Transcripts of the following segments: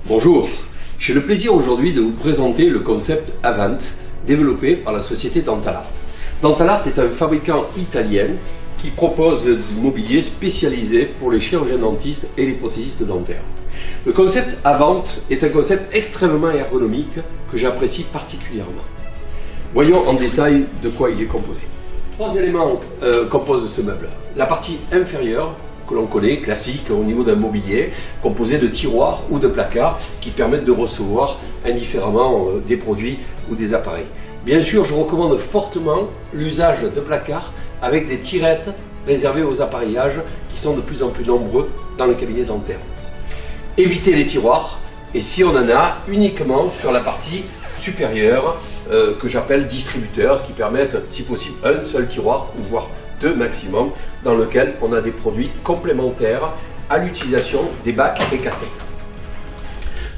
Bonjour, j'ai le plaisir aujourd'hui de vous présenter le concept Avant, développé par la société Dentalart. Dentalart est un fabricant italien qui propose du mobilier spécialisé pour les chirurgiens dentistes et les prothésistes dentaires. Le concept Avant est un concept extrêmement ergonomique que j'apprécie particulièrement. Voyons en détail de quoi il est composé. Trois éléments composent ce meuble. La partie inférieure, que l'on connaît, classique au niveau d'un mobilier, composé de tiroirs ou de placards qui permettent de recevoir indifféremment des produits ou des appareils. Bien sûr, je recommande fortement l'usage de placards avec des tirettes réservées aux appareillages qui sont de plus en plus nombreux dans le cabinet dentaire. Évitez les tiroirs et si on en a, uniquement sur la partie supérieure que j'appelle distributeur, qui permettent si possible un seul tiroir ou voire deux maximum, dans lequel on a des produits complémentaires à l'utilisation des bacs et cassettes.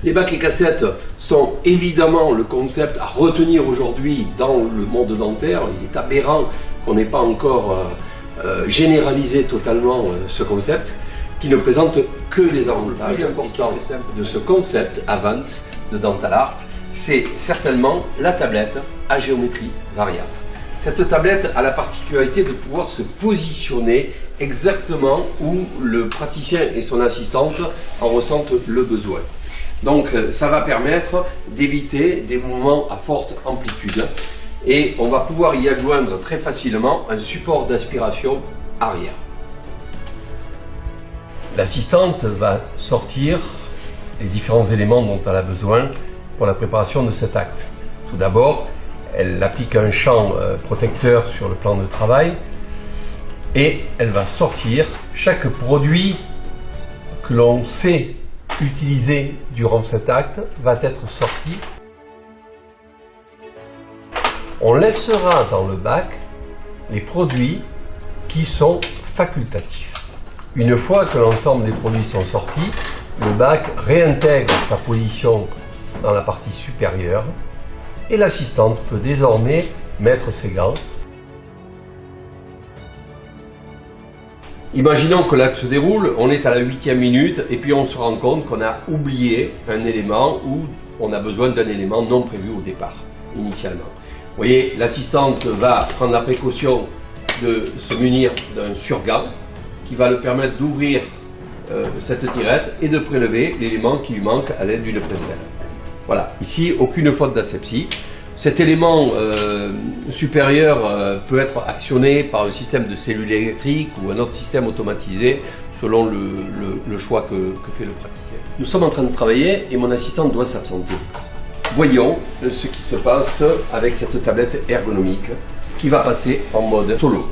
Les bacs et cassettes sont évidemment le concept à retenir aujourd'hui dans le monde dentaire. Il est aberrant qu'on n'ait pas encore généralisé totalement ce concept, qui ne présente que des avantages. Le plus important de ce concept Avant de Dentalart, c'est certainement la tablette à géométrie variable. Cette tablette a la particularité de pouvoir se positionner exactement où le praticien et son assistante en ressentent le besoin. Donc ça va permettre d'éviter des mouvements à forte amplitude et on va pouvoir y adjoindre très facilement un support d'aspiration arrière. L'assistante va sortir les différents éléments dont elle a besoin pour la préparation de cet acte. Tout d'abord, elle applique un champ protecteur sur le plan de travail et elle va sortir chaque produit que l'on sait utiliser durant cet acte va être sorti. On laissera dans le bac les produits qui sont facultatifs. Une fois que l'ensemble des produits sont sortis, le bac réintègre sa position dans la partie supérieure et l'assistante peut désormais mettre ses gants. Imaginons que l'acte se déroule, on est à la 8e minute et puis on se rend compte qu'on a oublié un élément ou on a besoin d'un élément non prévu au départ, initialement. Vous voyez, l'assistante va prendre la précaution de se munir d'un surgant qui va le permettre d'ouvrir cette tirette et de prélever l'élément qui lui manque à l'aide d'une pincelle. Voilà, ici aucune faute d'asepsie. Cet élément supérieur peut être actionné par un système de cellules électriques ou un autre système automatisé selon le choix que fait le praticien. Nous sommes en train de travailler et mon assistante doit s'absenter. Voyons ce qui se passe avec cette tablette ergonomique qui va passer en mode solo.